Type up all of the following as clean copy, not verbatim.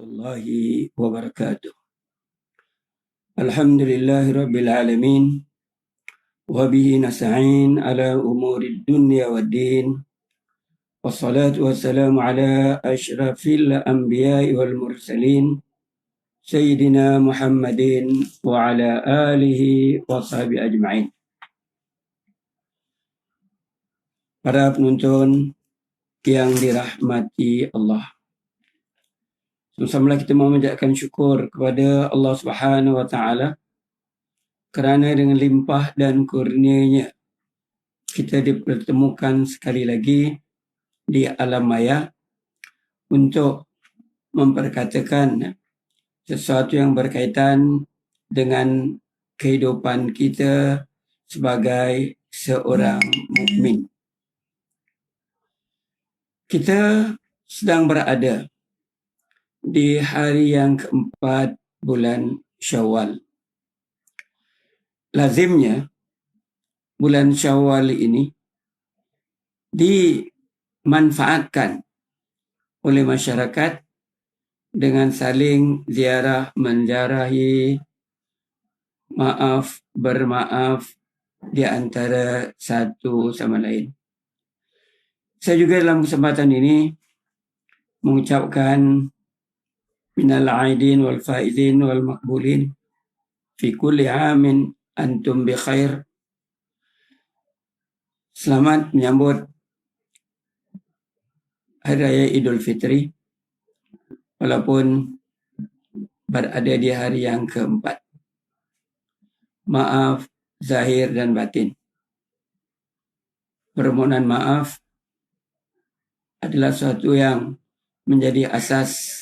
warahmatullahi wabarakatuh. Alhamdulillahi rabbil alamin. Wabihi nasta'in ala umuri dunya waddin. Wassalatu wassalamu ala ashrafil anbiya'i wal mursalin. Sayyidina Muhammadin wa ala alihi wa sahbihi ajma'in. Para penonton yang dirahmati Allah, sama-sama kita memanjatkan syukur kepada Allah Subhanahu wa taala kerana dengan limpah dan kurnianya kita dipertemukan sekali lagi di alam maya untuk memperkatakan sesuatu yang berkaitan dengan kehidupan kita sebagai seorang mukmin. Kita sedang berada di hari yang keempat bulan Syawal. Lazimnya bulan Syawal ini dimanfaatkan oleh masyarakat dengan saling ziarah, menziarahi, bermaaf di antara satu sama lain. Saya juga dalam kesempatan ini mengucapkan minal aidin wal faizin wal maqbulin fi kulli amin antum bi khair. Selamat menyambut Hari Raya Idul Fitri walaupun berada di hari yang keempat. Maaf zahir dan batin. Permohonan maaf adalah sesuatu yang menjadi asas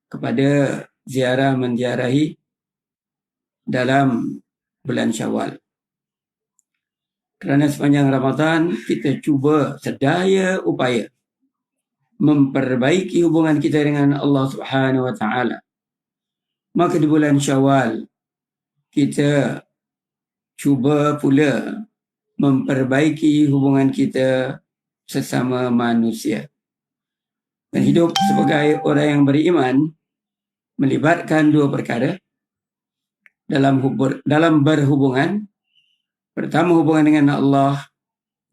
kepada ziarah menziarahi dalam bulan Syawal. Kerana sepanjang Ramadan kita cuba sedaya upaya memperbaiki hubungan kita dengan Allah Subhanahu wa taala. Maka di bulan Syawal kita cuba pula memperbaiki hubungan kita sesama manusia. Dan hidup sebagai orang yang beriman melibatkan dua perkara dalam berhubungan. Pertama, hubungan dengan Allah,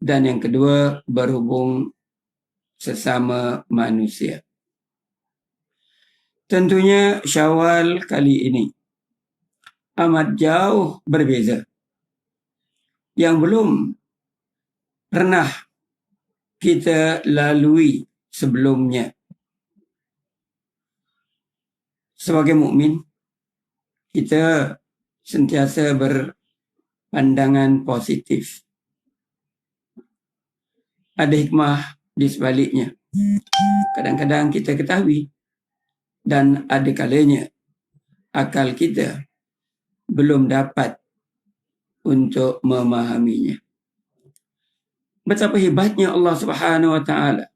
dan yang kedua, berhubung sesama manusia. Tentunya Syawal kali ini amat jauh berbeza. Yang belum pernah kita lalui sebelumnya. Sebagai mukmin, kita sentiasa berpandangan positif. Ada hikmah di sebaliknya. Kadang-kadang kita ketahui dan ada kalanya akal kita belum dapat untuk memahaminya. Betapa hebatnya Allah Subhanahu wa taala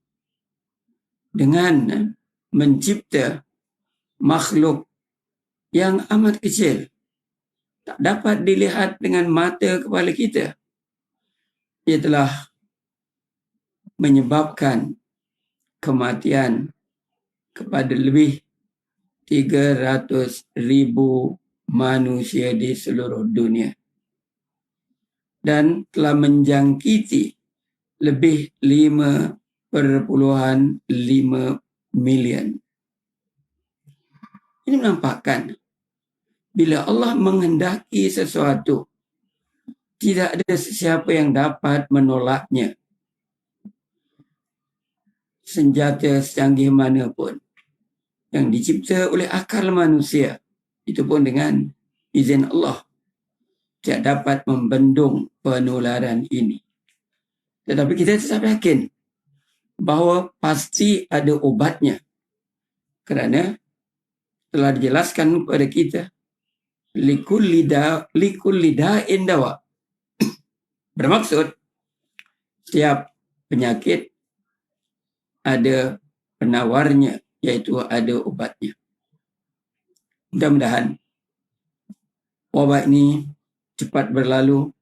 dengan mencipta makhluk yang amat kecil, tak dapat dilihat dengan mata kepala kita. Ia telah menyebabkan kematian kepada lebih 300,000 manusia di seluruh dunia dan telah menjangkiti lebih 5,5 milion. Ini menampakkan bila Allah menghendaki sesuatu, tidak ada sesiapa yang dapat menolaknya. Senjata secanggih mana pun yang dicipta oleh akal manusia, itu pun dengan izin Allah, tidak dapat membendung penularan ini. Tetapi kita tetap yakin bahawa pasti ada ubatnya. Kerana telah dijelaskan kepada kita, likulli da'in dawa. Bermaksud, setiap penyakit ada penawarnya, iaitu ada ubatnya. Mudah-mudahan wabak ini cepat berlalu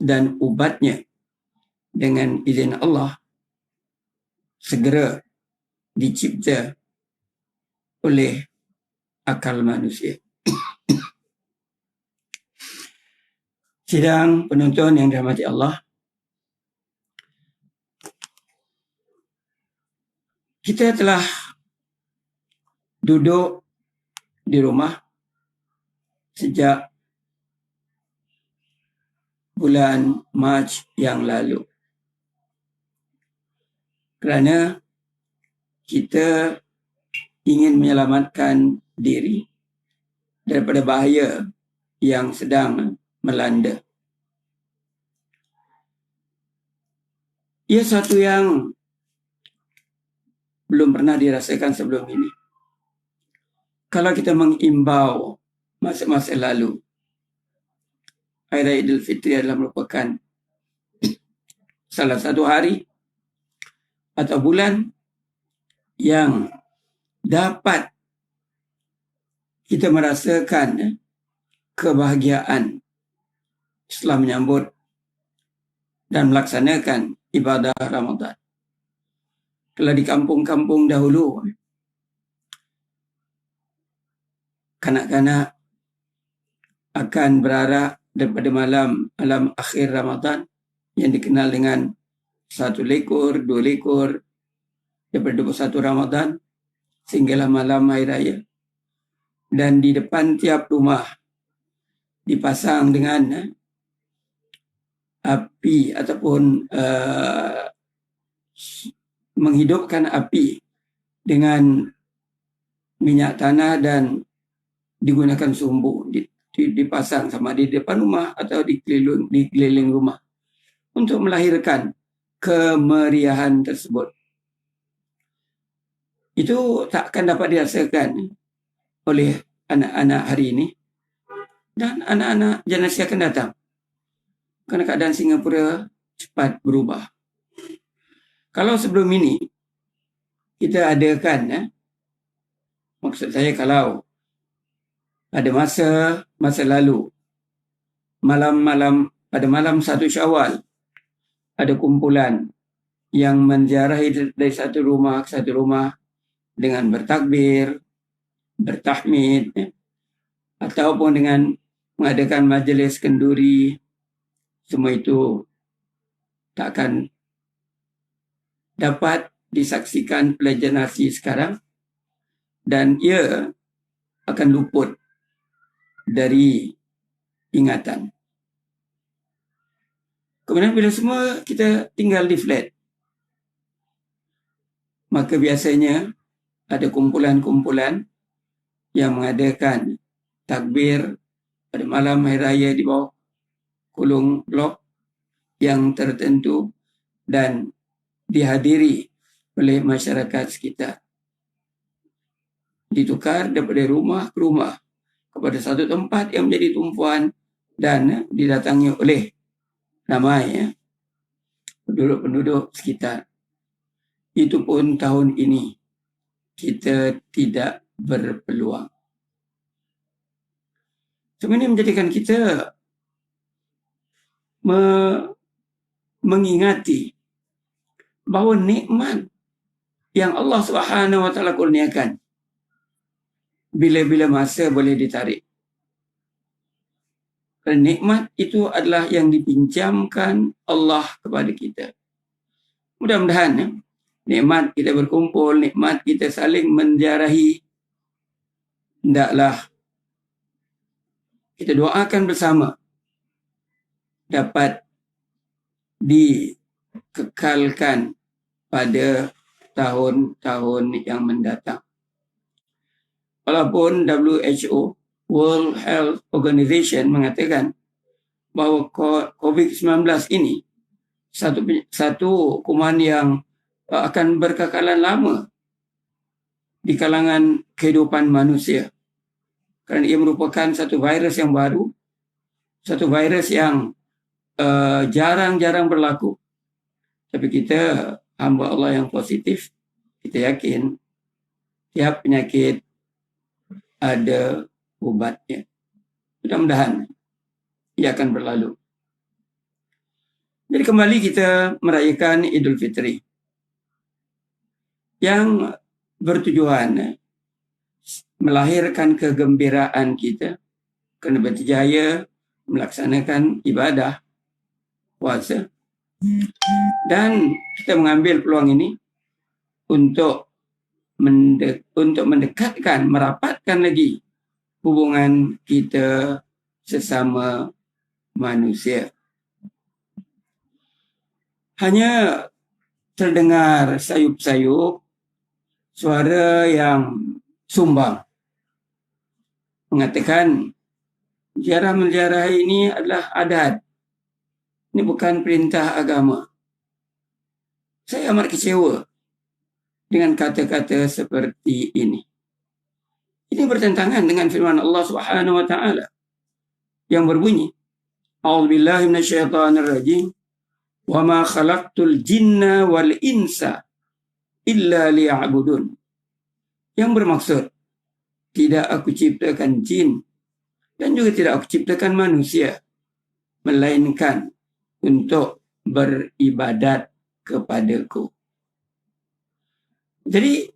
dan ubatnya dengan izin Allah segera dicipta oleh akal manusia. Sidang penonton yang dirahmati Allah, kita telah duduk di rumah sejak bulan Mac yang lalu kerana kita ingin menyelamatkan diri daripada bahaya yang sedang melanda. Ia satu yang belum pernah dirasakan sebelum ini. Kalau kita mengimbau masa-masa lalu, Hari Raya Idul Fitri adalah merupakan salah satu hari atau bulan yang dapat kita merasakan kebahagiaan setelah menyambut dan melaksanakan ibadah Ramadan. Kalau di kampung-kampung dahulu, kanak-kanak akan berarak daripada malam akhir Ramadan yang dikenal dengan 1 lekor, 2 lekor daripada 21 Ramadan sehinggalah malam Hari Raya. Dan di depan tiap rumah dipasang dengan api ataupun menghidupkan api dengan minyak tanah dan digunakan sumbu dipasang sama di depan rumah atau di keliling rumah untuk melahirkan kemeriahan tersebut. Itu tak akan dapat dirasakan oleh anak-anak hari ini dan anak-anak generasi akan datang kerana keadaan Singapura cepat berubah. Kalau sebelum ini kita adakan, maksud saya kalau pada masa lalu, pada malam 1 Syawal, ada kumpulan yang menziarahi dari satu rumah ke satu rumah dengan bertakbir, bertahmid, ataupun dengan mengadakan majlis kenduri, semua itu tak akan dapat disaksikan oleh generasi sekarang dan ia akan luput dari ingatan. Kemudian bila semua kita tinggal di flat, maka biasanya ada kumpulan-kumpulan yang mengadakan takbir pada malam Hari Raya di bawah kolong blok yang tertentu dan dihadiri oleh masyarakat sekitar. Ditukar daripada rumah ke rumah kepada satu tempat yang menjadi tumpuan dan didatangi oleh ramai penduduk-penduduk sekitar. Itu pun tahun ini kita tidak berpeluang. Semua ini menjadikan kita mengingati bahawa nikmat yang Allah Subhanahu Wa Taala kurniakan bila-bila masa boleh ditarik. Dan nikmat itu adalah yang dipinjamkan Allah kepada kita. Mudah-mudahan nikmat kita berkumpul, nikmat kita saling menziarahi, hendaklah kita doakan bersama dapat dikekalkan pada tahun-tahun yang mendatang. Walaupun WHO, World Health Organization, mengatakan bahawa COVID-19 ini satu kuman yang akan berkekalan lama di kalangan kehidupan manusia. Kerana ia merupakan satu virus yang baru, satu virus yang jarang-jarang berlaku. Tapi kita, hamba Allah yang positif, kita yakin tiap penyakit ada ubatnya. Mudah-mudahan ia akan berlalu. Jadi kembali kita merayakan Idul Fitri yang bertujuan melahirkan kegembiraan kita kerana berjaya melaksanakan ibadah puasa. Dan kita mengambil peluang ini untuk mendekatkan, merapatkan lagi hubungan kita sesama manusia. Hanya terdengar sayup-sayup suara yang sumbang mengatakan ziarah menziarahi ini adalah adat. Ini bukan perintah agama. Saya amat kecewa dengan kata-kata seperti ini. Ini bertentangan dengan firman Allah Subhanahu wa taala yang berbunyi, A'udzubillahi minasyaitonirrajim, wa ma khalaqtul jinna wal insa illa liya'budun. Yang bermaksud, tidak aku ciptakan jin dan juga tidak aku ciptakan manusia melainkan untuk beribadat kepadaku. Jadi,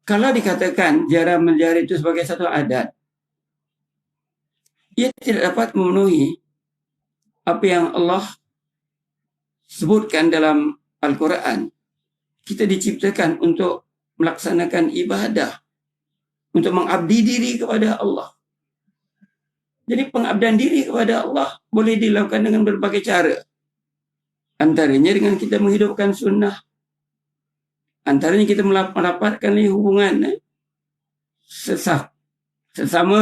kalau dikatakan ziarah menziarah itu sebagai satu adat, ia tidak dapat memenuhi apa yang Allah sebutkan dalam Al-Quran. Kita diciptakan untuk melaksanakan ibadah, untuk mengabdi diri kepada Allah. Jadi pengabdian diri kepada Allah boleh dilakukan dengan berbagai cara. Antaranya dengan kita menghidupkan sunnah. Antaranya kita merapatkan hubungan sesama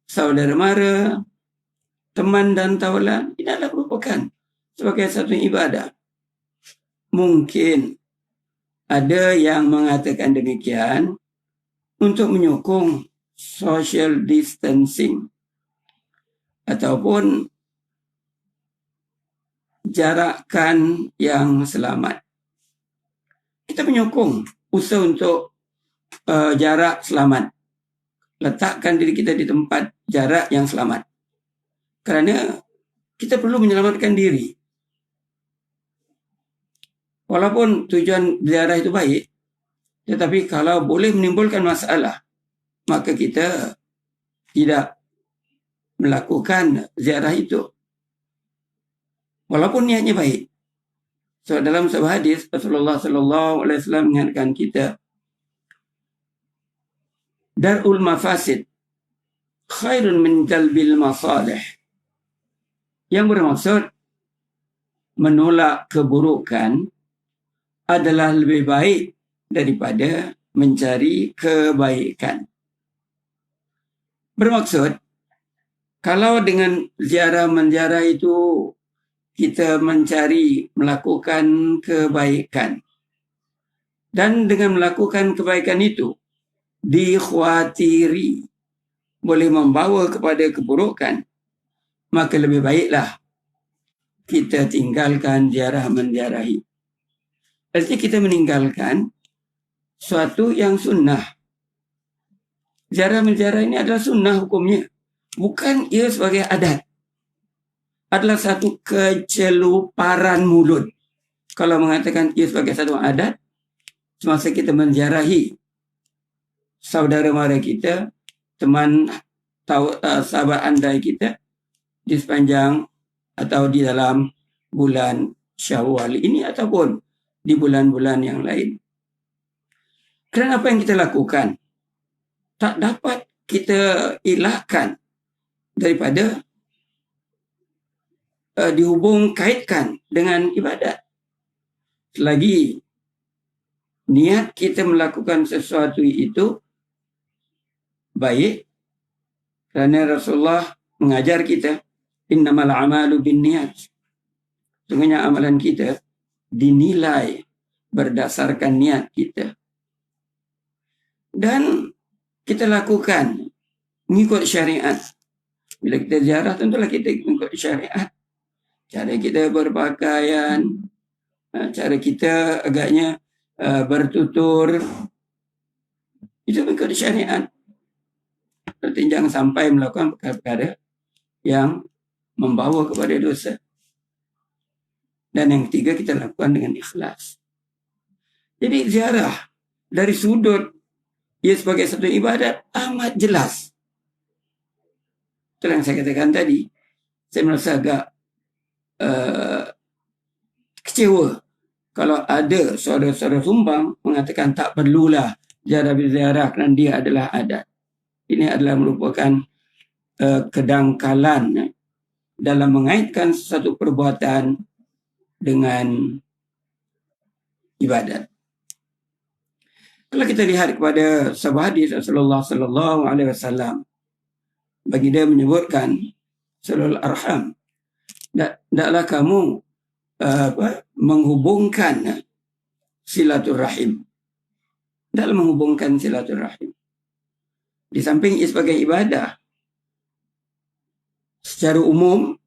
saudara mara, teman dan tawalan. Ini adalah merupakan sebagai satu ibadah. Mungkin ada yang mengatakan demikian untuk menyokong social distancing ataupun jarakan yang selamat. Kita menyokong usaha untuk jarak selamat. Letakkan diri kita di tempat jarak yang selamat. Kerana kita perlu menyelamatkan diri. Walaupun tujuan ziarah itu baik, tetapi kalau boleh menimbulkan masalah, maka kita tidak melakukan ziarah itu. Walaupun niatnya baik. So dalam sebuah hadis Rasulullah sallallahu alaihi wasallam mengingatkan kita, darul mafasid khairun min jalbil masalih. Yang bermaksud menolak keburukan adalah lebih baik daripada mencari kebaikan. Bermaksud, kalau dengan ziarah menziarah itu kita mencari melakukan kebaikan, dan dengan melakukan kebaikan itu dikhawatiri boleh membawa kepada keburukan, maka lebih baiklah kita tinggalkan ziarah menziarahi. Artinya kita meninggalkan suatu yang sunnah. Ziarah menziarah ini adalah sunnah hukumnya. Bukan ia sebagai adat. Adalah satu keceluparan mulut. Kalau mengatakan ia sebagai satu adat, semasa kita menziarahi saudara mara kita, teman, sahabat andai kita, di sepanjang atau di dalam bulan Syawal ini ataupun di bulan-bulan yang lain. Kerana apa yang kita lakukan tak dapat kita elakkan daripada dihubung kaitkan dengan ibadat. Selagi niat kita melakukan sesuatu itu baik, kerana Rasulullah mengajar kita, innamal a'malu binniyat. Sungguhnya amalan kita dinilai berdasarkan niat kita. Dan kita lakukan mengikut syariat. Bila kita ziarah, tentulah kita mengikut syariat. Cara kita berpakaian, cara kita agaknya bertutur, itu mengikut syariat. Berarti jangan sampai melakukan perkara-perkara yang membawa kepada dosa. Dan yang ketiga, kita lakukan dengan ikhlas. Jadi ziarah dari sudut ia sebagai satu ibadat amat jelas. Itulah yang saya katakan tadi. Saya merasa agak kecewa kalau ada saudara-saudara Sumbang mengatakan tak perlulah ziarah kerana dia adalah adat. Ini adalah merupakan kedangkalan dalam mengaitkan sesuatu perbuatan dengan ibadat. Kalau kita lihat kepada sebuah hadis Rasulullah sallallahu alaihi wasallam, bagi dia menyebutkan silul arham, hendaklah kamu menghubungkan silaturahim. Hendaklah menghubungkan silaturahim. Di samping ia sebagai ibadah, secara umum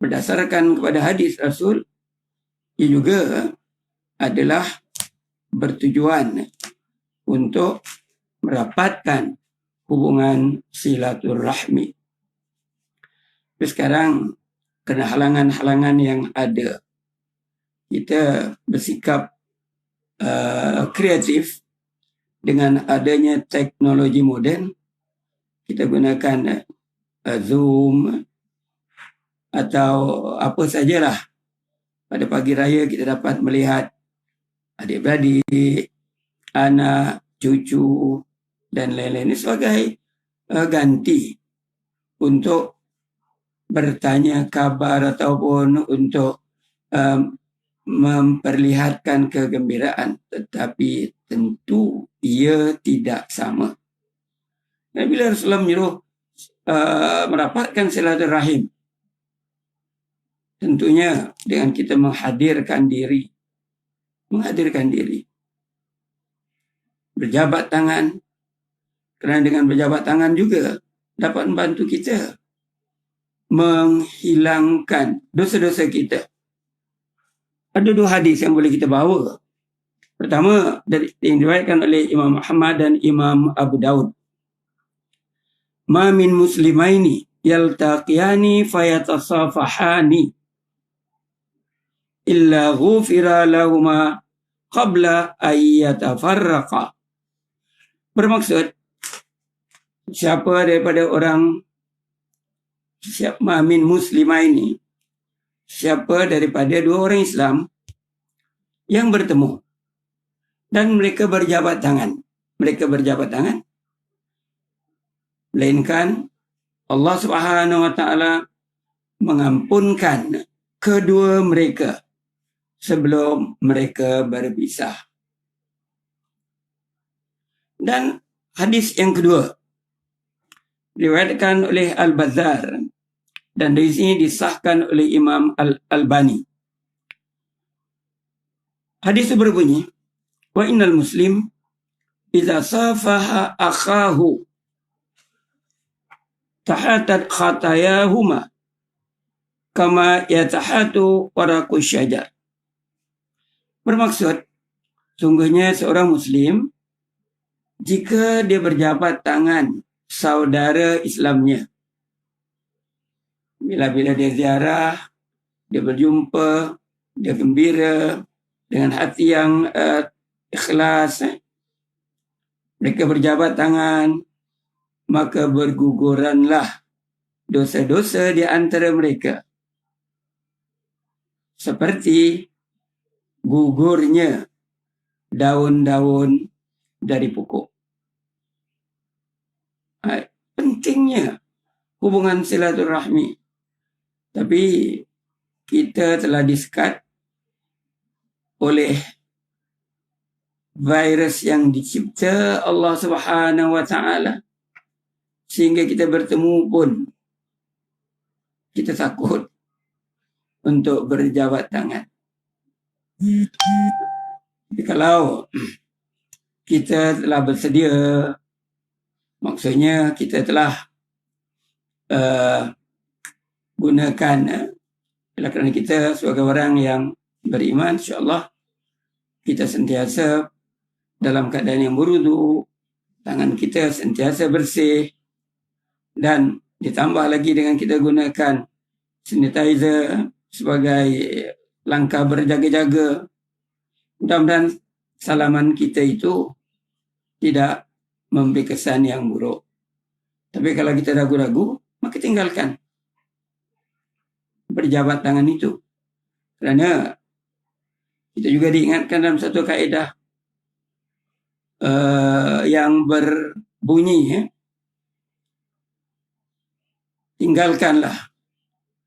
berdasarkan kepada hadis Rasul, ia juga adalah bertujuan untuk merapatkan hubungan silaturahmi. Tapi sekarang, kerana halangan-halangan yang ada, kita bersikap kreatif dengan adanya teknologi moden. Kita gunakan Zoom atau apa sajalah. Pada pagi raya kita dapat melihat adik-beradik, anak, cucu dan lain-lain. Ini sebagai ganti untuk bertanya kabar ataupun untuk memperlihatkan kegembiraan. Tetapi tentu ia tidak sama. Dan bila Rasulullah menyuruh merapatkan silaturahim, tentunya dengan kita menghadirkan diri, berjabat tangan, kerana dengan berjabat tangan juga dapat membantu kita menghilangkan dosa-dosa kita. Ada dua hadis yang boleh kita bawa. Pertama, yang diriwayatkan oleh Imam Muhammad dan Imam Abu Daud. Ma min muslimaini yaltaqiyani fayatasafahani illa ghufira lahuma qabla ayyatafarraqa. Bermaksud, siapa daripada orang, ma min muslimaini, siapa daripada dua orang Islam yang bertemu dan mereka berjabat tangan. Melainkan Allah Subhanahu wa taala mengampunkan kedua mereka sebelum mereka berpisah. Dan hadis yang kedua diriwayatkan oleh Al-Bazzar dan di sini disahkan oleh Imam Al-Albani. Hadis itu berbunyi, wa innal muslim idza safaha akhahu tahatat khatayahuma kama yatahatu waraqus syajar. Bermaksud, sungguhnya seorang muslim jika dia berjabat tangan saudara Islamnya, bila-bila dia ziarah, dia berjumpa, dia gembira dengan hati yang ikhlas, mereka berjabat tangan, maka berguguranlah dosa-dosa di antara mereka seperti gugurnya daun-daun dari pokok. Pentingnya hubungan silaturahmi. Tapi kita telah disekat oleh virus yang dicipta Allah Subhanahu wa taala, sehingga kita bertemu pun kita takut untuk berjabat tangan. Jadi kalau kita telah bersedia, maksudnya kita telah gunakan, kerana kita sebagai orang yang beriman, insyaAllah kita sentiasa dalam keadaan yang berwudu, tangan kita sentiasa bersih, dan ditambah lagi dengan kita gunakan sanitizer sebagai langkah berjaga-jaga. Mudah-mudahan salaman kita itu tidak memberi kesan yang buruk. Tapi kalau kita ragu-ragu, maka tinggalkan berjabat tangan itu. Kerana kita juga diingatkan dalam satu kaedah yang berbunyi, tinggalkanlah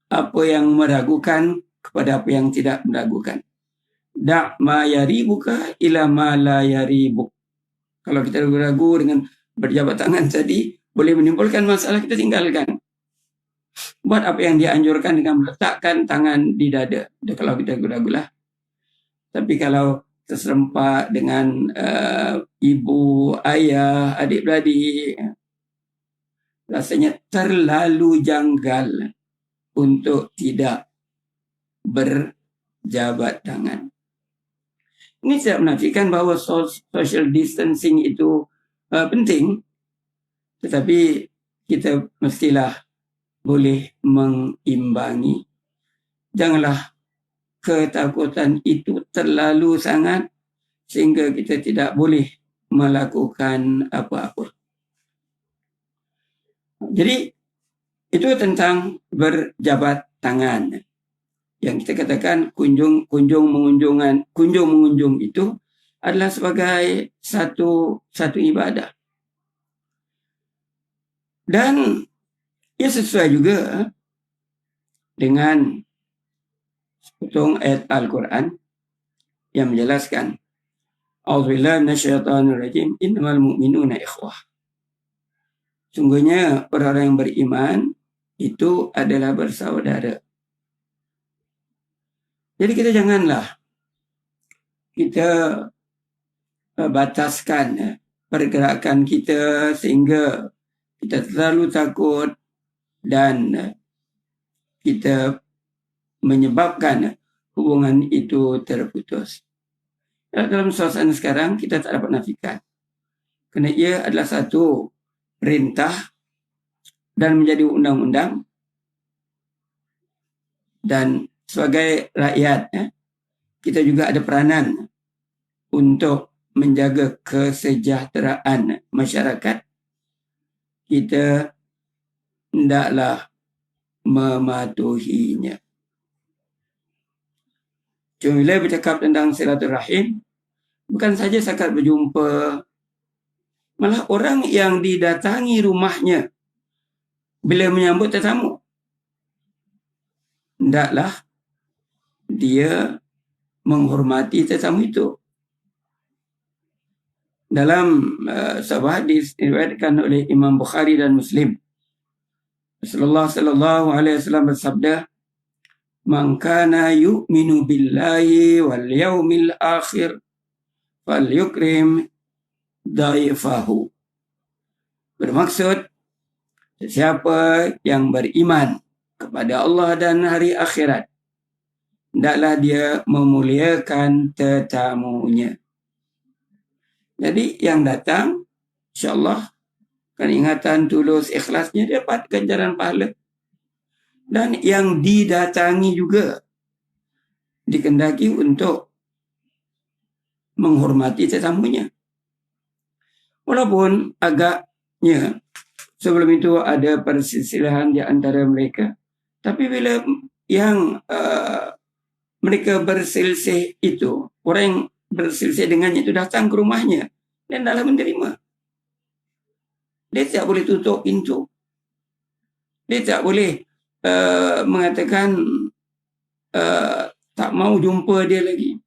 apa yang meragukan kepada apa yang tidak meragukan. Da' ma yaribuka ila ma la yaribuk. Kalau kita ragu-ragu dengan berjabat tangan tadi, boleh menimbulkan masalah, kita tinggalkan. Buat apa yang dianjurkan dengan meletakkan tangan di dada. Kalau kita ragu-ragulah. Tapi kalau terserempak dengan ibu, ayah, adik-beradik, rasanya terlalu janggal untuk tidak berjabat tangan. Ini tidak menafikan bahawa social distancing itu penting, tetapi kita mestilah boleh mengimbangi. Janganlah ketakutan itu terlalu sangat sehingga kita tidak boleh melakukan apa-apa. Jadi itu tentang berjabat tangan. Yang kita katakan kunjung mengunjung itu adalah sebagai satu ibadah. Dan ia sesuai juga dengan sepotong ayat Al-Quran yang menjelaskan, A'udzubillahi minasyaitonirrajim, innamal mu'minuna ikhwah. Sungguhnya orang-orang yang beriman itu adalah bersaudara. Jadi kita janganlah kita bataskan pergerakan kita sehingga kita terlalu takut dan kita menyebabkan hubungan itu terputus. Dalam suasana sekarang kita tak dapat nafikan, kerana ia adalah satu perintah dan menjadi undang-undang, dan sebagai rakyat kita juga ada peranan untuk menjaga kesejahteraan masyarakat. Kita hendaklah mematuhinya. Cuma bila bercakap tentang silaturahim, bukan saja sekat berjumpa, malah orang yang didatangi rumahnya bila menyambut tetamu, hendaklah dia menghormati tetamu itu. Dalam sebuah hadis diriwayatkan oleh Imam Bukhari dan Muslim, Rasulullah sallallahu alaihi wasallam bersabda, "Man kana yu'minu billahi wal yaumil akhir falyukrim dhaifahu." Bermaksud, siapa yang beriman kepada Allah dan hari akhirat, hendaklah dia memuliakan tetamunya. Jadi yang datang, insyaAllah, kan ingatan tulus ikhlasnya, dia dapat ganjaran pahala. Dan yang didatangi juga dikendaki untuk menghormati tetamunya. Walaupun agaknya sebelum itu ada perselisihan di antara mereka, tapi bila yang mereka berselisih itu, orang yang berselisih dengannya itu datang ke rumahnya, dan hendaklah menerima. Dia tidak boleh tutup pintu. Dia tak boleh mengatakan tak mau jumpa dia lagi.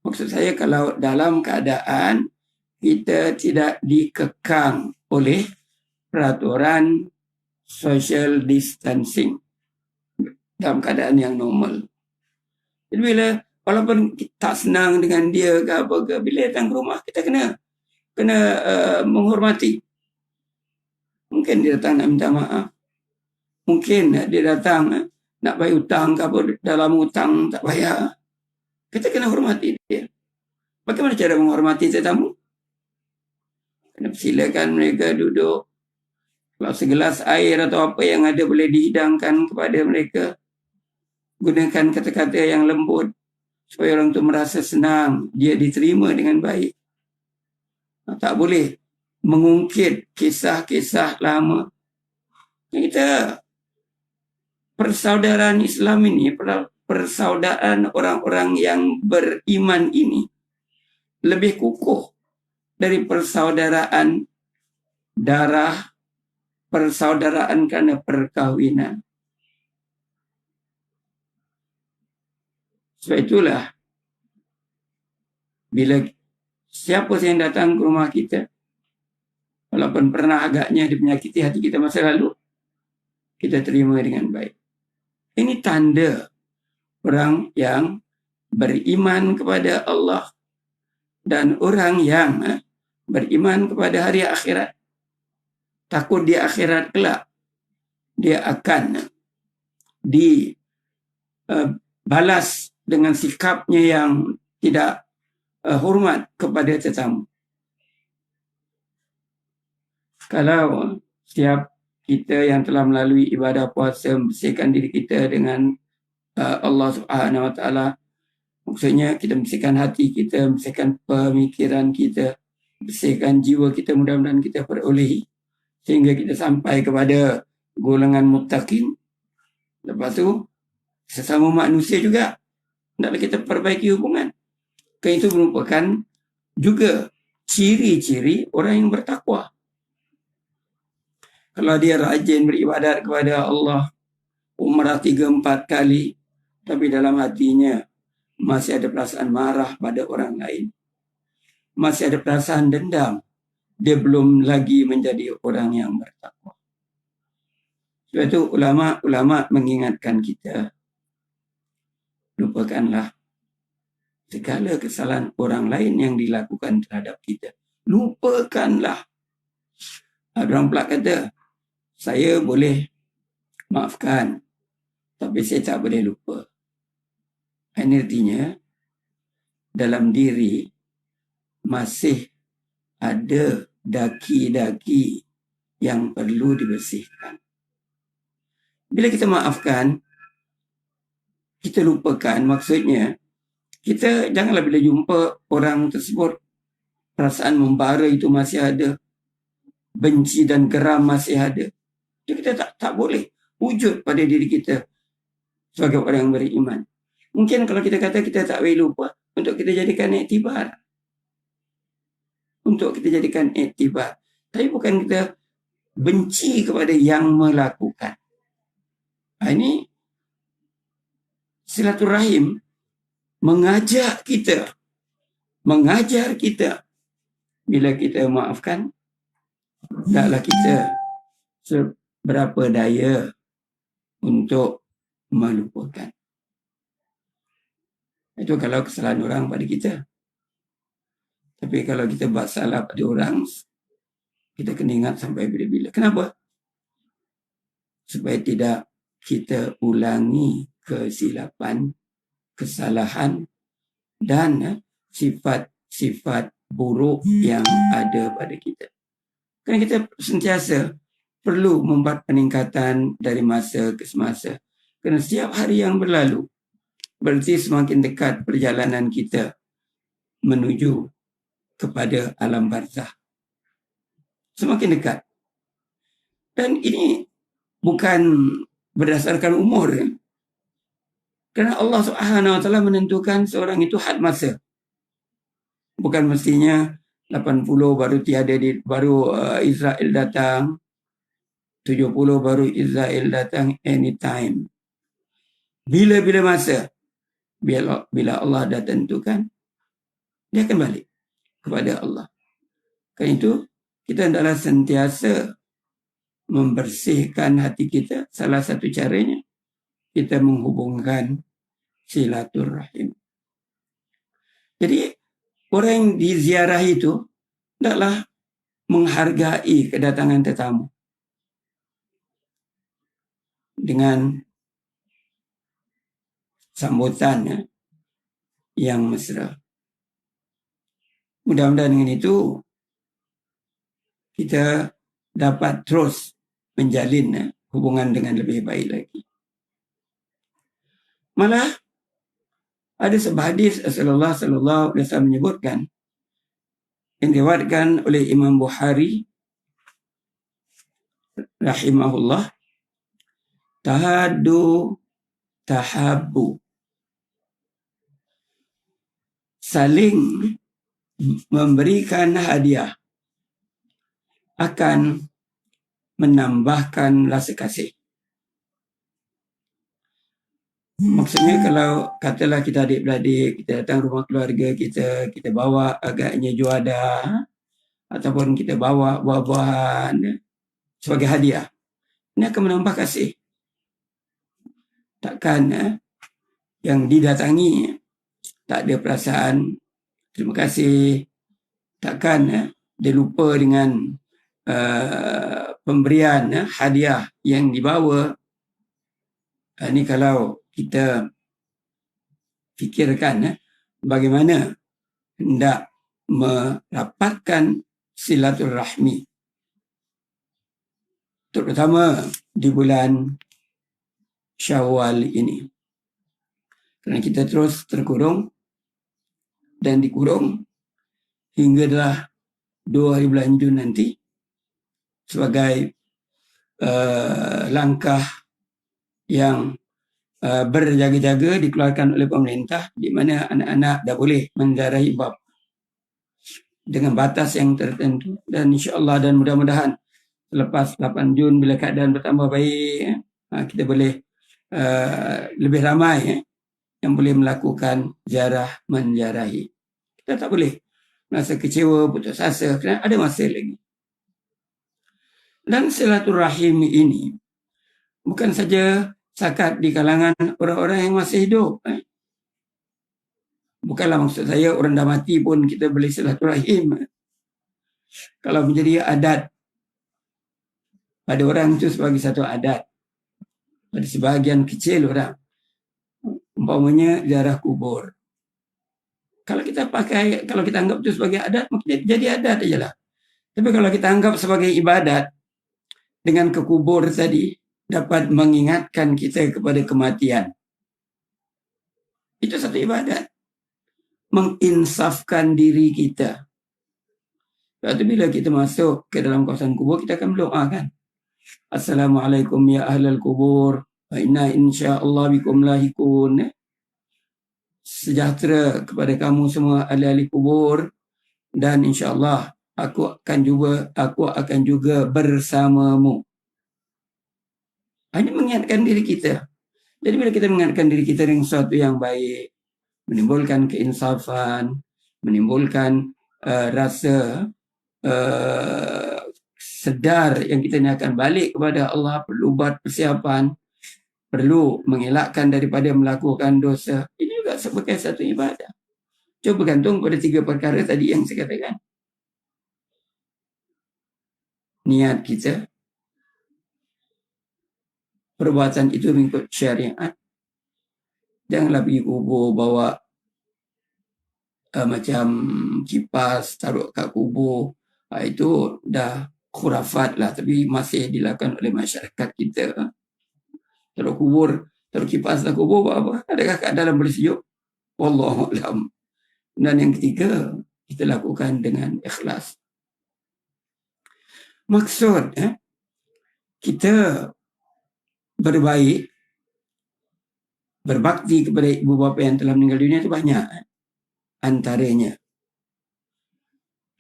Maksud saya, kalau dalam keadaan kita tidak dikekang oleh peraturan social distancing, dalam keadaan yang normal. Jadi bila, walaupun tak senang dengan dia ke apa ke, bila datang ke rumah, kita kena menghormati. Mungkin dia datang nak minta maaf. Mungkin dia datang nak bayar hutang ke apa, dalam hutang tak bayar. Kita kena hormati dia. Bagaimana cara menghormati tetamu? Kena persilakan mereka duduk. Kalau segelas air atau apa yang ada boleh dihidangkan kepada mereka. Gunakan kata-kata yang lembut supaya orang itu merasa senang, dia diterima dengan baik. Tak boleh mengungkit kisah-kisah lama. Kita persaudaraan Islam ini, persaudaraan orang-orang yang beriman ini lebih kukuh dari persaudaraan darah, persaudaraan karena perkawinan. Sebab itulah, bila siapa yang datang ke rumah kita, walaupun pernah agaknya dia menyakiti hati kita masa lalu, kita terima dengan baik. Ini tanda orang yang beriman kepada Allah dan orang yang beriman kepada hari akhirat. Takut di akhirat kelak dia akan dibalas dengan sikapnya yang tidak hormat kepada tetamu. Kalau setiap kita yang telah melalui ibadah puasa membersihkan diri kita dengan Allah Subhanahu Wa Taala, maksudnya kita bersihkan hati kita, bersihkan pemikiran kita, bersihkan jiwa kita, mudah-mudahan kita perolehi sehingga kita sampai kepada golongan muttaqin. Lepas tu sesama manusia juga hendaklah kita perbaiki hubungan. Itu merupakan juga ciri-ciri orang yang bertakwa. Kalau dia rajin beribadat kepada Allah, umrah 3-4 kali, tapi dalam hatinya masih ada perasaan marah pada orang lain, masih ada perasaan dendam, dia belum lagi menjadi orang yang bertakwa. Sebab itu ulama mengingatkan kita, lupakanlah segala kesalahan orang lain yang dilakukan terhadap kita. Lupakanlah. Ada orang pula kata, saya boleh maafkan, tapi saya tak boleh lupa. Ini artinya, dalam diri masih ada daki-daki yang perlu dibersihkan. Bila kita maafkan, kita lupakan, maksudnya, kita janganlah bila jumpa orang tersebut, perasaan membara itu masih ada, benci dan geram masih ada. Jadi kita tak boleh wujud pada diri kita sebagai orang yang beriman. Mungkin kalau kita kata kita tak boleh lupa, untuk kita jadikan iktibar. Untuk kita jadikan iktibar. Tapi bukan kita benci kepada yang melakukan. Ini silaturahim mengajar kita, bila kita maafkan, taklah kita seberapa daya untuk melupakan. Itu kalau kesalahan orang pada kita. Tapi kalau kita buat salah pada orang, kita kena ingat sampai bila-bila. Kenapa? Supaya tidak kita ulangi kesilapan, kesalahan dan sifat-sifat buruk yang ada pada kita. Kerana kita sentiasa perlu membuat peningkatan dari masa ke semasa. Kerana setiap hari yang berlalu, berarti semakin dekat perjalanan kita menuju kepada alam barzakh. Semakin dekat. Dan ini bukan berdasarkan umur. Kerana Allah Subhanahu Wa Taala menentukan seorang itu had masa. Bukan mestinya 80 baru Israel datang, 70 baru Israel datang, anytime. Bila-bila masa, bila Allah dah tentukan, dia akan balik kepada Allah. Kerana itu, kita hendaklah sentiasa membersihkan hati kita. Salah satu caranya, kita menghubungkan silaturahim. Jadi, orang yang diziarahi itu hendaklah menghargai kedatangan tetamu dengan sambutan yang mesra. Mudah-mudahan dengan itu kita dapat terus menjalin hubungan dengan lebih baik lagi. Malah ada sebuah hadis Rasulullah sallallahu alaihi wasallam menyebutkan, yang diriwayatkan oleh Imam Bukhari rahimahullah, tahaddu tahabbu, saling memberikan hadiah akan menambahkan rasa kasih. Maksudnya kalau katalah kita adik-beradik, kita datang rumah keluarga kita, kita bawa agaknya juada ataupun kita bawa buah-buahan sebagai hadiah, ini akan menambah kasih. Takkan yang didatangi tak ada perasaan terima kasih, takkan dia lupa dengan pemberian hadiah yang dibawa. Ini kalau kita fikirkan bagaimana hendak merapatkan silaturahmi, terutama di bulan Syawal ini. Kerana kita terus terkurung dan dikurung hinggalah 2 hari bulan Jun nanti sebagai langkah yang berjaga-jaga dikeluarkan oleh pemerintah, di mana anak-anak dah boleh menziarahi bab dengan batas yang tertentu, dan insya-Allah dan mudah-mudahan selepas 8 Jun bila keadaan bertambah baik, kita boleh lebih ramai yang boleh melakukan ziarah menziarahi. Kita tak boleh merasa kecewa, putus asa kerana ada masa lagi. Dan silaturahim ini bukan saja sakat di kalangan orang-orang yang masih hidup. Bukanlah maksud saya orang dah mati pun kita boleh silaturahim. Kalau menjadi adat pada orang itu sebagai satu adat, pada sebahagian kecil orang, umpamanya ziarah kubur. Kalau kita anggap itu sebagai adat, mungkin jadi adat sajalah. Tapi kalau kita anggap sebagai ibadat, dengan ke kubur tadi dapat mengingatkan kita kepada kematian. Itu satu ibadat. Menginsafkan diri kita. Lepas itu bila kita masuk ke dalam kawasan kubur, kita akan berdoa kan. Assalamualaikum ya ahlal kubur, wa inna insyaallah bikum lahikun. Sejahtera kepada kamu semua ahli-ahli kubur, dan insya-Allah aku akan juga bersamamu. Hanya mengingatkan diri kita. Jadi bila kita mengingatkan diri kita dengan sesuatu yang baik, menimbulkan keinsafan, menimbulkan rasa sedar yang kita ni akan balik kepada Allah, perlu buat persiapan, perlu mengelakkan daripada melakukan dosa. Ini juga sebagai satu ibadah. Cuma bergantung pada 3 perkara tadi yang saya katakan. Niat kita, perbuatan itu mengikut syariat. Janganlah pergi kubur bawa macam kipas taruh kat kubur. Itu dah khurafat lah, tapi masih dilakukan oleh masyarakat kita. Taruh kipas dalam kubur buat apa? Adakah keadaan boleh sejuk? Wallahualam. Dan yang ketiga, kita lakukan dengan ikhlas. Maksud kita berbaik, berbakti kepada ibu bapa yang telah meninggal dunia itu banyak.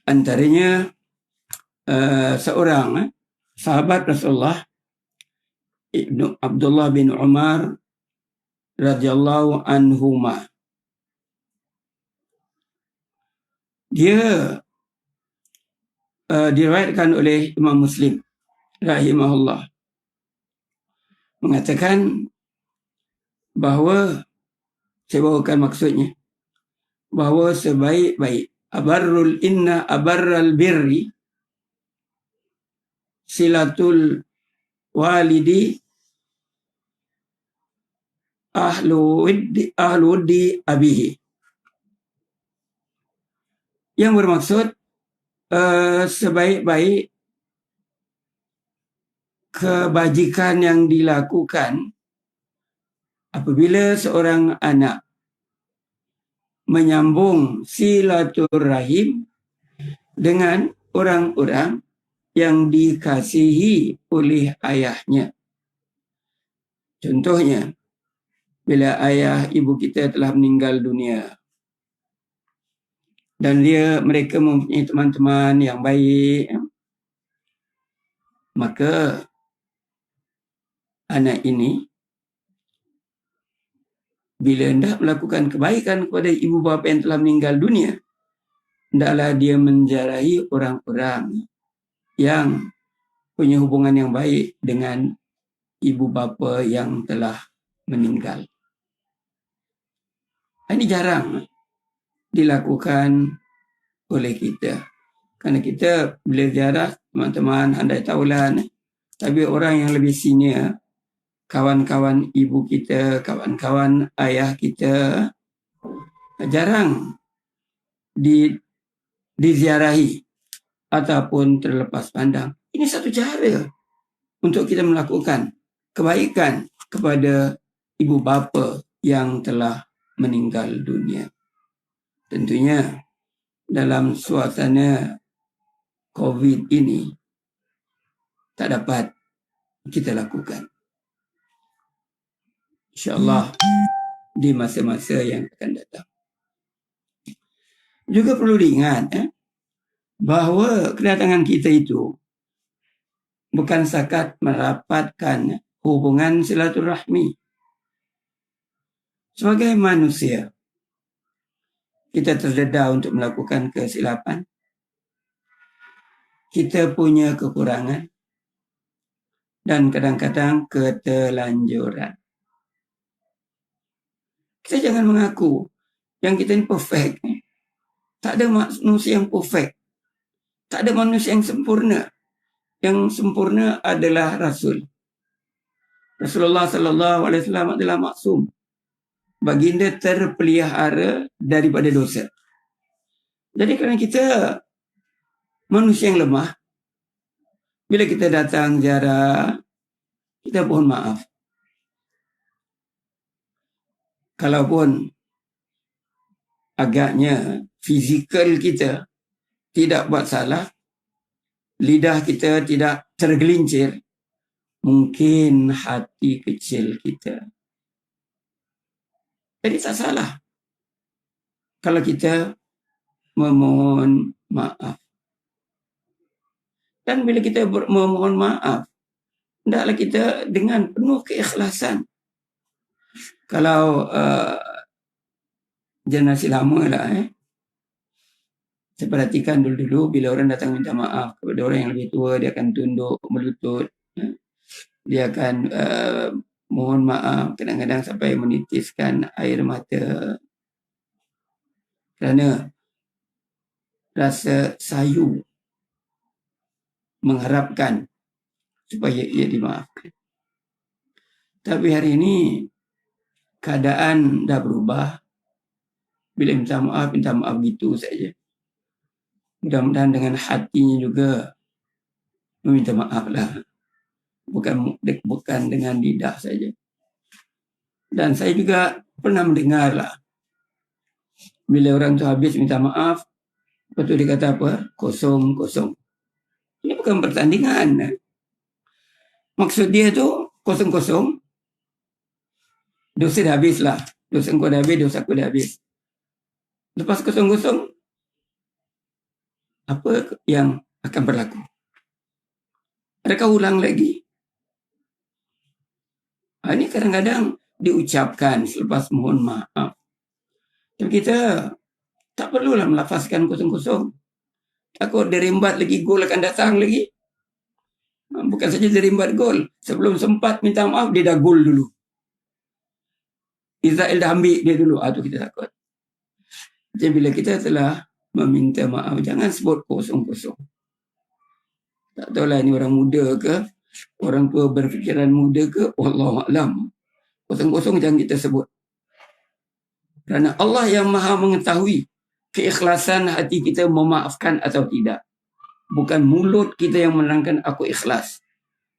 Antaranya seorang sahabat Rasulullah, Ibnu Abdullah bin Umar radhiyallahu anhuma. Dia diriwayatkan oleh Imam Muslim rahimahullah, mengatakan bahawa, saya bawakan maksudnya, bahawa sebaik-baik inna abarral birri silatul walidi ahlu wuddi abihi. Yang bermaksud sebaik-baik kebajikan yang dilakukan apabila seorang anak menyambung silaturahim dengan orang-orang yang dikasihi oleh ayahnya. Contohnya, bila ayah ibu kita telah meninggal dunia dan mereka mempunyai teman-teman yang baik, maka anak ini bila hendak melakukan kebaikan kepada ibu bapa yang telah meninggal dunia, hendaklah dia menziarahi orang-orang yang punya hubungan yang baik dengan ibu bapa yang telah meninggal. Ini jarang dilakukan oleh kita. Kerana kita bila ziarah, teman-teman andai tahulah, tapi orang yang lebih senior, kawan-kawan ibu kita, kawan-kawan ayah kita, jarang diziarahi ataupun terlepas pandang. Ini satu cara untuk kita melakukan kebaikan kepada ibu bapa yang telah meninggal dunia. Tentunya dalam suasana COVID ini tak dapat kita lakukan. InsyaAllah di masa-masa yang akan datang. Juga perlu diingat bahawa kedatangan kita itu bukan sakat merapatkan hubungan silaturahmi. Sebagai manusia, kita terdedah untuk melakukan kesilapan. Kita punya kekurangan dan kadang-kadang keterlanjuran. Kita jangan mengaku yang kita ini perfect. Tak ada manusia yang perfect. Tak ada manusia yang sempurna. Yang sempurna adalah Rasul. Rasulullah SAW adalah maksum. Baginda terpelihara daripada dosa. Jadi kerana kita manusia yang lemah, bila kita datang ziarah, kita mohon maaf. Kalaupun agaknya fizikal kita tidak buat salah, lidah kita tidak tergelincir, mungkin hati kecil kita. Jadi tak salah kalau kita memohon maaf. Dan bila kita memohon maaf, hendaklah kita dengan penuh keikhlasan. Kalau generasi lama lah, saya perhatikan dulu-dulu bila orang datang minta maaf kepada orang yang lebih tua, dia akan tunduk melutut. Dia akan mohon maaf, kadang-kadang sampai menitiskan air mata. Kerana rasa sayu mengharapkan supaya ia dimaafkan. Tapi hari ini keadaan dah berubah. Bila minta maaf gitu saja. Mudah-mudahan dengan hatinya juga meminta maaf lah. Bukan dengan lidah saja. Dan saya juga pernah mendengar lah. Bila orang tu habis minta maaf, lepas tu dia kata apa? Kosong. Ini bukan pertandingan. Maksud dia tu kosong. Dosa dah habis lah. Dosa kau dah habis, dosa aku dah habis. Lepas kosong, apa yang akan berlaku? Adakah ulang lagi? Ini kadang-kadang diucapkan selepas mohon maaf. Dan kita tak perlulah melafazkan kosong. Takut derimbat lagi, gol akan datang lagi. Bukan saja derimbat gol. Sebelum sempat minta maaf, dia dah gol dulu. Israel dah ambil dia dulu. Itu kita takut. Jadi bila kita telah meminta maaf, jangan sebut kosong. Tak tahulah ini orang muda ke, orang tua berfikiran muda ke, Wallahualam. Kosong jangan kita sebut. Kerana Allah yang maha mengetahui keikhlasan hati kita memaafkan atau tidak. Bukan mulut kita yang menerangkan aku ikhlas.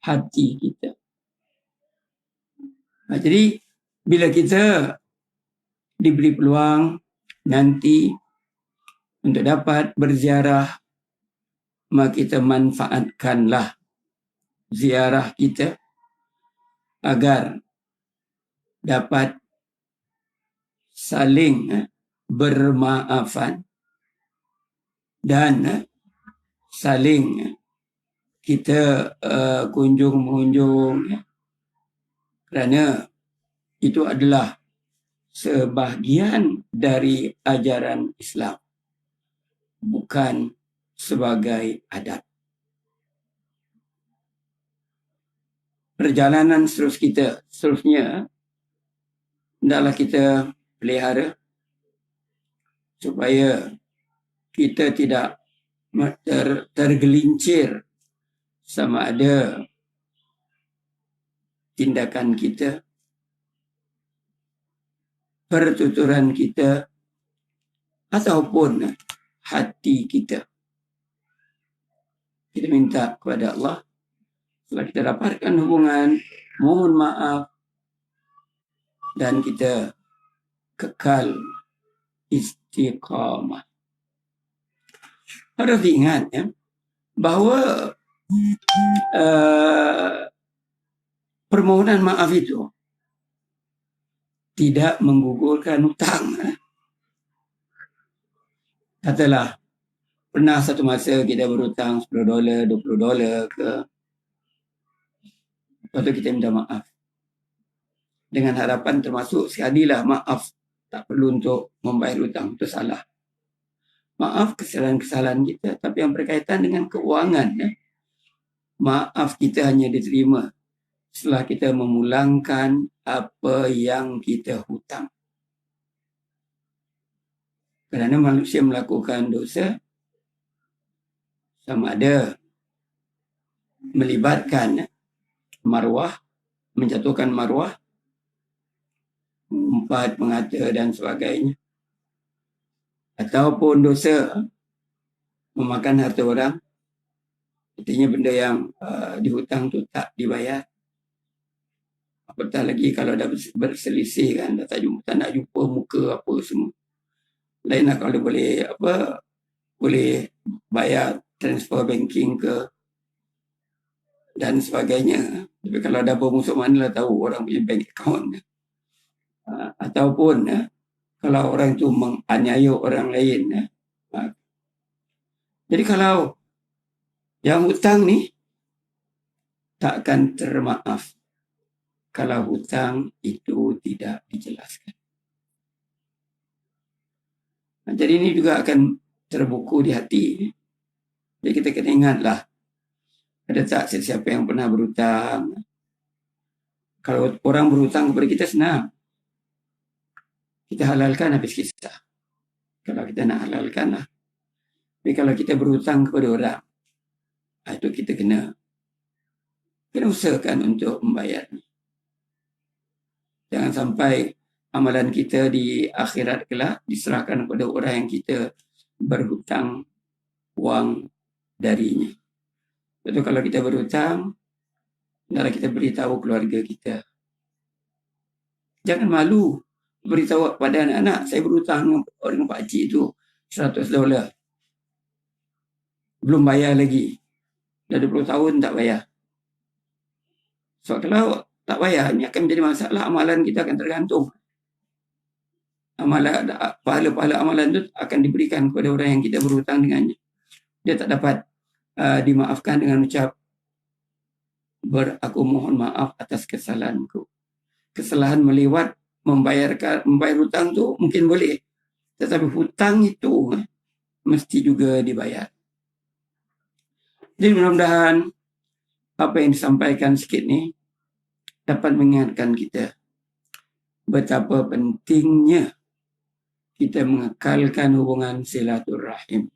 Hati kita. Jadi, bila kita diberi peluang nanti untuk dapat berziarah maka kita manfaatkanlah ziarah kita agar dapat saling bermaafan dan saling kita kunjung-mengunjung, kerana itu adalah sebahagian dari ajaran Islam, bukan sebagai adat. Perjalanan seterusnya hendaklah kita pelihara supaya kita tidak tergelincir sama ada tindakan kita, pertuturan kita, ataupun hati kita. Kita minta kepada Allah, setelah kita dapatkan hubungan, mohon maaf, dan kita kekal istiqamah. Harus diingat bahawa permohonan maaf itu tidak menggugurkan hutang. Katalah, pernah satu masa kita berhutang $10, $20 ke, lepas tu kita minta maaf. Dengan harapan termasuk sekalilah maaf, tak perlu untuk membayar hutang, itu salah. Maaf kesalahan-kesalahan kita, tapi yang berkaitan dengan keuangan, maaf kita hanya diterima setelah kita memulangkan apa yang kita hutang. Kerana manusia melakukan dosa sama ada melibatkan maruah, menjatuhkan maruah, mengumpat, mengata dan sebagainya, ataupun dosa memakan harta orang, artinya benda yang dihutang tu tak dibayar. Apatah lagi kalau dah berselisih kan, dah tak nak jumpa muka apa semua. Lainlah kalau boleh bayar transfer banking ke dan sebagainya. Tapi kalau ada bermusuh, manalah tahu orang punya bank account. Ataupun kalau orang itu menganiaya orang lain. Jadi kalau yang hutang ni tak akan termaaf kalau hutang itu tidak dijelaskan. Jadi ini juga akan terbuku di hati. Jadi kita kena ingatlah, ada tak sesiapa yang pernah berhutang? Kalau orang berhutang kepada kita, senang. Kita halalkan habis kisah. Kalau kita nak halalkan lah. Tapi kalau kita berhutang kepada orang, itu kita kena usahakan untuk membayar. Jangan sampai amalan kita di akhirat kelak diserahkan kepada orang yang kita berhutang wang darinya. Betul, kalau kita berhutang, hendaklah kita beritahu keluarga kita. Jangan malu beritahu kepada anak-anak, saya berhutang dengan Pak Cik itu $100. Belum bayar lagi. Dah 20 tahun tak bayar. So kalau tak bayar, ini akan menjadi masalah. Amalan kita akan tergantung. Pahala-pahala amalan itu akan diberikan kepada orang yang kita berhutang dengannya. Dia tak dapat dimaafkan dengan ucap aku mohon maaf atas kesalahanku. Kesalahan melewat membayar hutang tu mungkin boleh, tetapi hutang itu mesti juga dibayar. Jadi mudah-mudahan apa yang disampaikan sikit ni dapat mengingatkan kita betapa pentingnya kita mengekalkan hubungan silaturahim.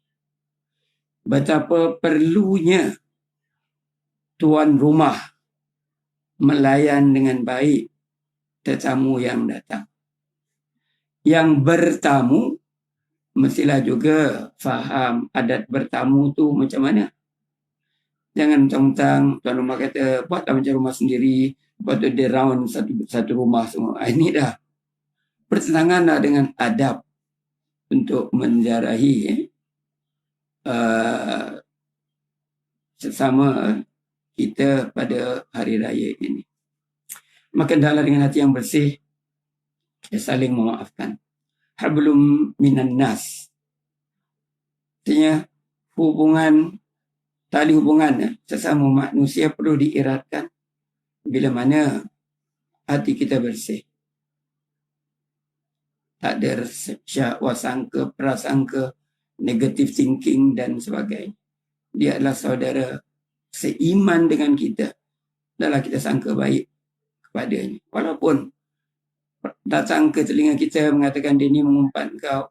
Betapa perlunya tuan rumah melayan dengan baik tetamu yang datang. Yang bertamu mestilah juga faham adat bertamu tu macam mana. Jangan mentang-mentang tuan rumah kata buatlah macam rumah sendiri, lepas tu dia round satu rumah semua. Ini dah bertentangan dengan adab untuk menziarahi sesama kita pada hari raya ini. Maka hendaklah dengan hati yang bersih kita saling memaafkan. Hablum minan nas. Artinya tali hubungan sesama manusia perlu dieratkan bila mana hati kita bersih. Tak ada wasangka, prasangka, negative thinking dan sebagainya. Dia adalah saudara seiman dengan kita. Adalah kita sangka baik kepadanya. Walaupun datang ke telinga kita mengatakan dia ni mengumpat kau,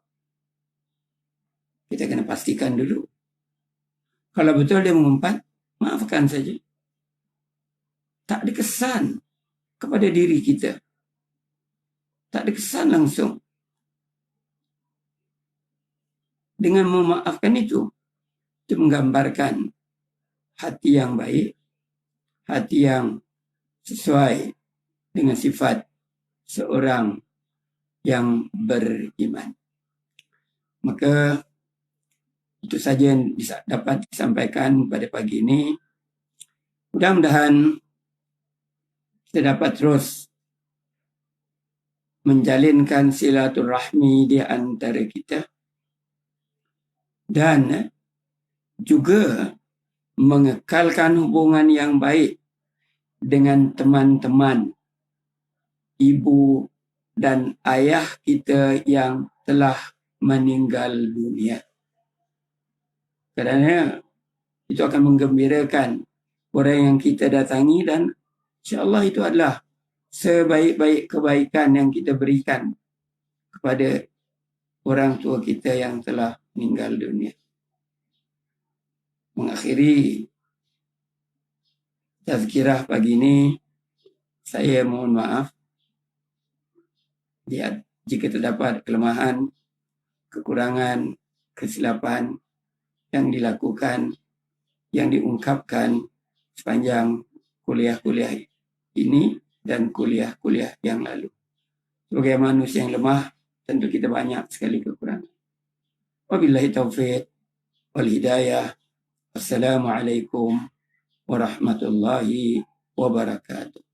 kita kena pastikan dulu. Kalau betul dia mengumpat, maafkan saja. Tak ada kesan kepada diri kita. Tak ada kesan langsung. Dengan memaafkan itu menggambarkan hati yang baik, hati yang sesuai dengan sifat seorang yang beriman. Maka itu saja yang dapat disampaikan pada pagi ini. Mudah-mudahan kita dapat terus menjalinkan silaturahmi di antara kita dan juga mengekalkan hubungan yang baik dengan teman-teman, ibu dan ayah kita yang telah meninggal dunia. Kerana itu akan menggembirakan orang yang kita datangi dan insya-Allah itu adalah sebaik-baik kebaikan yang kita berikan kepada orang tua kita yang telah meninggal dunia. Mengakhiri tazkirah pagi ini, saya mohon maaf jika terdapat kelemahan, kekurangan, kesilapan yang dilakukan, yang diungkapkan sepanjang kuliah-kuliah ini dan kuliah-kuliah yang lalu. Sebagai manusia yang lemah, tentu kita banyak sekali kekurangan. Wabillahi taufiq wal hidayah. Assalamualaikum warahmatullahi wabarakatuh.